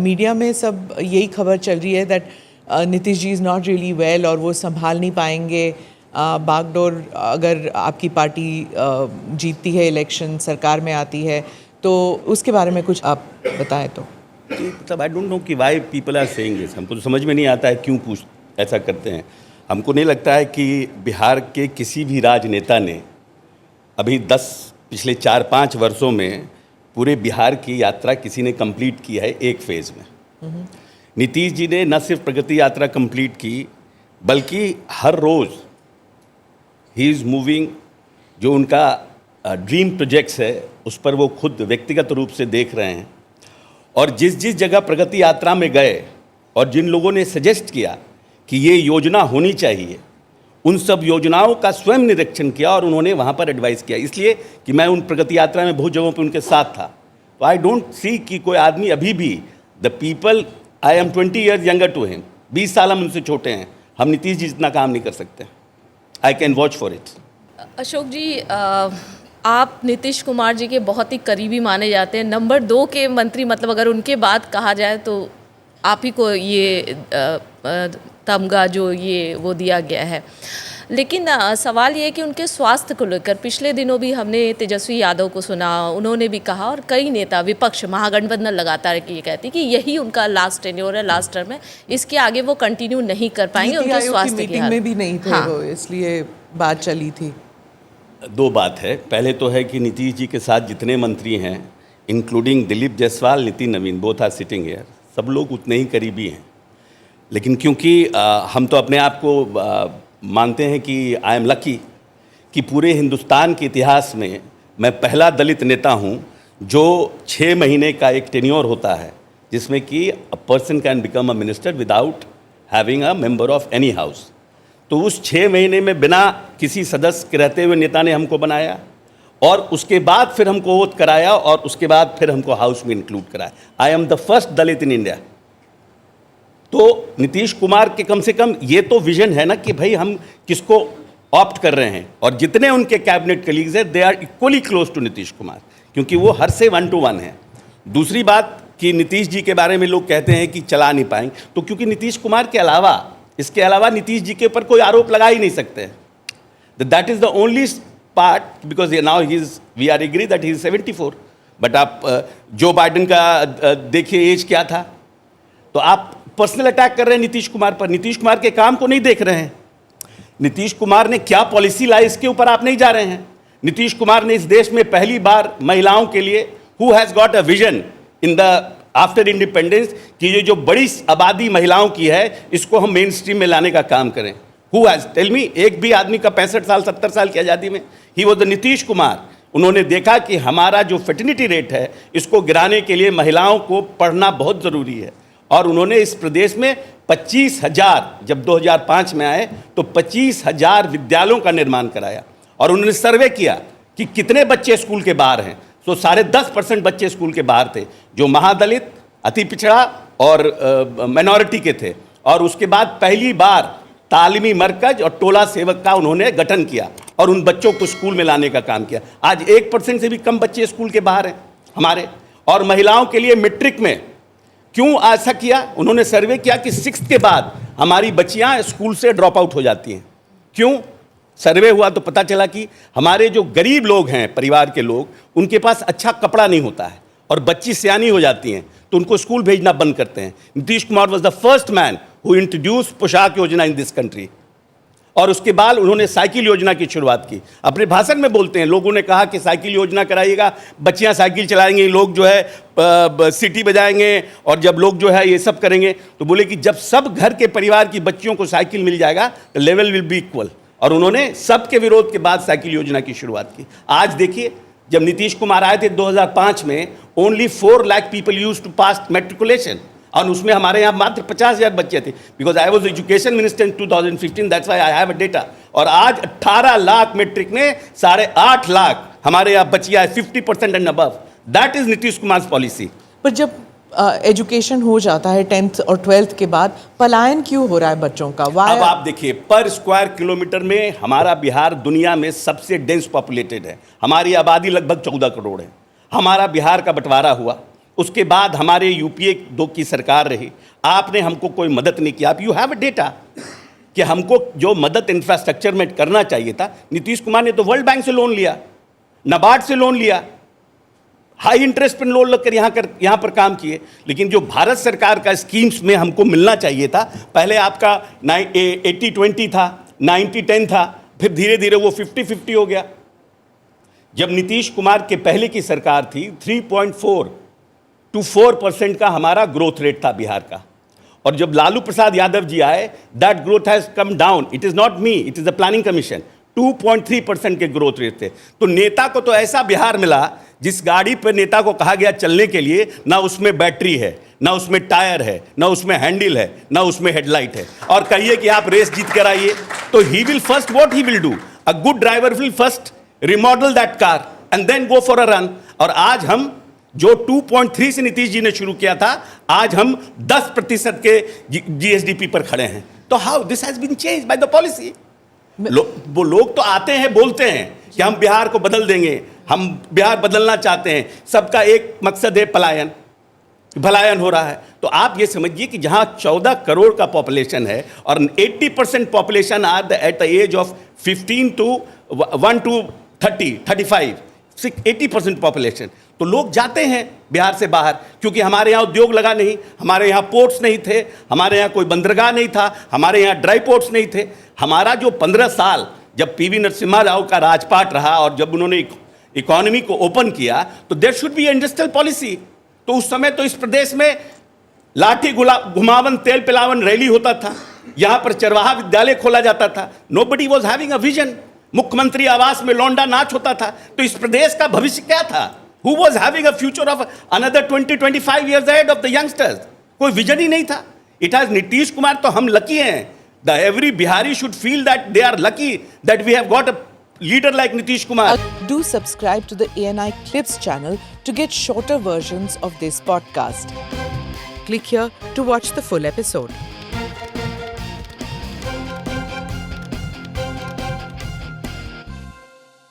Media में सब यही खबर चल रही है that Nitish ji is not really well और वो संभाल नहीं पाएंगे बागडोर अगर आपकी पार्टी जीतती है इलेक्शन, सरकार में आती है, तो उसके बारे में कुछ आप बताएं तो। मतलब आई डोंट नो कि why people are saying this. हमको तो समझ में नहीं आता है क्यों ऐसा करते हैं। हमको नहीं लगता है कि बिहार के किसी भी राजनेता ने अभी पिछले 4-5 वर्षों में पूरे बिहार की यात्रा किसी ने कंप्लीट की है एक फेज़ में। नीतीश जी ने न सिर्फ प्रगति यात्रा कंप्लीट की, बल्कि हर रोज़ ही इज़ मूविंग। जो उनका ड्रीम प्रोजेक्ट्स है उस पर वो खुद व्यक्तिगत रूप से देख रहे हैं, और जिस जिस जगह प्रगति यात्रा में गए और जिन लोगों ने सजेस्ट किया कि ये योजना होनी चाहिए, उन सब योजनाओं का स्वयं निरीक्षण किया और उन्होंने वहाँ पर एडवाइस किया। इसलिए कि मैं उन प्रगति यात्रा में बहुत जगहों पे उनके साथ था। तो आई डोंट सी कि कोई आदमी अभी भी the people, I am 20 years younger to him, 20 साल हम उनसे छोटे हैं, हम नीतीश जी जितना काम नहीं कर सकते। I can watch for it. Ashok ji, आप नीतीश कुमार जी के बहुत ही करीबी माने जाते हैं, नंबर 2 के मंत्री, मतलब अगर उनके बात कहा जाए तो आप ही को ये तमगा जो ये वो दिया गया है। लेकिन सवाल ये है कि उनके स्वास्थ्य को लेकर पिछले दिनों भी हमने तेजस्वी यादव को सुना, उन्होंने भी कहा, और कई नेता विपक्ष महागठबंधन लगातार ये कहती कि यही उनका लास्ट टेन्योर है, लास्ट टर्म है, इसके आगे वो कंटिन्यू नहीं कर पाएंगे। उनके स्वास्थ्य की मीटिंग में भी नहीं थे वो, इसलिए बात चली थी। 2 बात है। पहले तो है कि नीतीश जी के साथ जितने मंत्री हैं, including Dilip Jaiswal, Nitin Naveen, both are sitting here, सब लोग उतने ही करीबी हैं। लेकिन क्योंकि हम तो अपने आप को मानते हैं कि आई एम लकी कि पूरे हिंदुस्तान के इतिहास में मैं पहला दलित नेता हूं जो 6 महीने का एक टेन्योर होता है, जिसमें कि a person can become a minister without having a member of any house. तो उस 6 महीने में बिना किसी सदस्य के रहते हुए नेता ने हमको बनाया, और उसके बाद फिर हमको ओथ कराया, और उसके बाद फिर हमको हाउस में इंक्लूड कराया। I am the first Dalit in India. तो नीतीश कुमार के कम से कम ये तो विजन है ना कि भाई हम किसको ऑप्ट कर रहे हैं, और जितने उनके कैबिनेट कलीग्स हैं they are equally close to Nitish Kumar, क्योंकि वो हर से 1 to 1 है। दूसरी बात कि नीतीश जी के बारे में लोग कहते हैं कि चला नहीं पाएंगे, तो क्योंकि नीतीश कुमार के अलावा, इसके अलावा नीतीश जी के ऊपर कोई आरोप लगा ही नहीं सकते। That is the only part, because now we are agree that he is 74। But आप जो बाइडेन का देखिए एज क्या था। तो आप पर्सनल अटैक कर रहे हैं नीतीश कुमार पर, नीतीश कुमार के काम को नहीं देख रहे हैं। नीतीश कुमार ने क्या पॉलिसी लाई इसके ऊपर आप नहीं जा रहे हैं। नीतीश कुमार ने इस देश में पहली बार महिलाओं के लिए, who has got a vision in the after independence, कि ये जो बड़ी आबादी महिलाओं की है इसको हम मेन स्ट्रीम में लाने का काम करें। हु हैज़, टेल मी, एक भी आदमी का 65 साल 70 साल की आज़ादी में, he was the Nitish Kumar. उन्होंने देखा कि हमारा जो फर्टिलिटी रेट है इसको गिराने के लिए महिलाओं को पढ़ना बहुत ज़रूरी है, और उन्होंने इस प्रदेश में 25,000, जब 2005 में आए तो 25,000 विद्यालयों का निर्माण कराया, और उन्होंने सर्वे किया कि कितने बच्चे स्कूल के बाहर हैं। तो 10.5% बच्चे स्कूल के बाहर थे, जो महादलित, अति पिछड़ा और माइनॉरिटी के थे। और उसके बाद पहली बार तालीमी मरकज और टोला सेवक का उन्होंने गठन किया और उन बच्चों को स्कूल में लाने का काम किया। आज 1% से भी कम बच्चे स्कूल के बाहर हैं हमारे। और महिलाओं के लिए मैट्रिक में क्यों ऐसा किया, उन्होंने सर्वे किया कि 6th के बाद हमारी बच्चियां स्कूल से ड्रॉप आउट हो जाती हैं। क्यों? सर्वे हुआ तो पता चला कि हमारे जो गरीब लोग हैं, परिवार के लोग, उनके पास अच्छा कपड़ा नहीं होता है, और बच्ची सियानी हो जाती हैं तो उनको स्कूल भेजना बंद करते हैं। Nitish Kumar was the first man who introduce पोशाक योजना इन दिस कंट्री, और उसके बाद उन्होंने साइकिल योजना की शुरुआत की। अपने भाषण में बोलते हैं, लोगों ने कहा कि साइकिल योजना कराइएगा, बच्चियां साइकिल चलाएंगी, लोग जो है सीटी बजाएंगे, और जब लोग जो है ये सब करेंगे, तो बोले कि जब सब घर के परिवार की बच्चियों को साइकिल मिल जाएगा तो लेवल विल बी इक्वल। और उन्होंने सबके विरोध के बाद साइकिल योजना की शुरुआत की। आज देखिए, जब नीतीश कुमार आए थे 2005 में, only 4 lakh people use to pass matriculation, और उसमें हमारे यहाँ मात्र 50,000 बच्चे थे। Because I was education minister in 2015, that's why I have a data. और आज 18 लाख मैट्रिक में 8.5 लाख हमारे यहाँ बच्चियाँ, 50% and above. That is Nitish Kumar policy. पर जब एजुकेशन हो जाता है 10th और 12th के बाद, पलायन क्यों हो रहा है बच्चों का? अब आप देखिए, पर स्क्वायर किलोमीटर में हमारा बिहार दुनिया में सबसे डेंस पॉपुलेटेड है। हमारी आबादी लगभग 14 करोड़ है। हमारा बिहार का बंटवारा हुआ उसके बाद हमारे यूपीए 2 की सरकार रही, आपने हमको कोई मदद नहीं किया। आप यू हैव डेटा कि हमको जो मदद इंफ्रास्ट्रक्चर में करना चाहिए था, नीतीश कुमार ने तो वर्ल्ड बैंक से लोन लिया, नाबार्ड से लोन लिया, हाई इंटरेस्ट पर लोन लेकर यहाँ पर काम किए। लेकिन जो भारत सरकार का स्कीम्स में हमको मिलना चाहिए था, पहले आपका 80-20 था, 90-10 था, फिर धीरे धीरे वो 50-50 हो गया। जब नीतीश कुमार के पहले की सरकार थी, 3.4 to 4% का हमारा ग्रोथ रेट था बिहार का। और जब लालू प्रसाद यादव जी आए, that growth has come down. It is not me, it is the planning commission. 2.3% के ग्रोथ रेट थे। तो नेता को तो ऐसा बिहार मिला, जिस गाड़ी पर नेता को कहा गया चलने के लिए, ना उसमें बैटरी है, ना उसमें टायर है, ना उसमें हैंडल है, ना उसमें हेडलाइट है, और कहिए कि आप रेस जीत कर आइए। तो he will first what he will do, a good driver will first remodel that car and then go for a run. और आज हम जो 2.3 से नीतीश जी ने शुरू किया था, आज हम 10% के जीएसडीपी पर खड़े हैं। तो how this has been changed by the policy. वो लोग तो आते हैं, बोलते हैं कि हम बिहार को बदल देंगे, हम बिहार बदलना चाहते हैं, सबका एक मकसद है भलायन हो रहा है। तो आप ये समझिए कि जहां 14 करोड़ का पॉपुलेशन है और 80% population are at the age of 15 to 1 to 35, 80% population, तो लोग जाते हैं बिहार से बाहर, क्योंकि हमारे यहाँ उद्योग लगा नहीं, हमारे यहाँ पोर्ट्स नहीं थे, हमारे यहाँ कोई बंदरगाह नहीं था, हमारे यहाँ ड्राई पोर्ट्स नहीं थे। हमारा जो 15 साल जब पीवी नरसिम्हा राव का राजपाट रहा और जब उन्होंने इकोनॉमी को ओपन किया, तो there should be industrial policy. तो उस समय तो इस प्रदेश में लाठी घुमावन तेल पिलावन रैली होता था, यहाँ पर चरवाहा विद्यालय खोला जाता था, nobody was having a vision. मुख्यमंत्री आवास में लौंडा नाच होता था। तो इस प्रदेश का भविष्य क्या था? Who was having a future of another 20-25 years ahead of the youngsters? कोई विजन ही नहीं था। It has नीतीश कुमार, तो हम लकी हैं। The every Bihari should feel that they are lucky that we have got a leader like Nitish Kumar. Do subscribe to the ANI Clips channel to get shorter versions of this podcast. Click here to watch the full episode.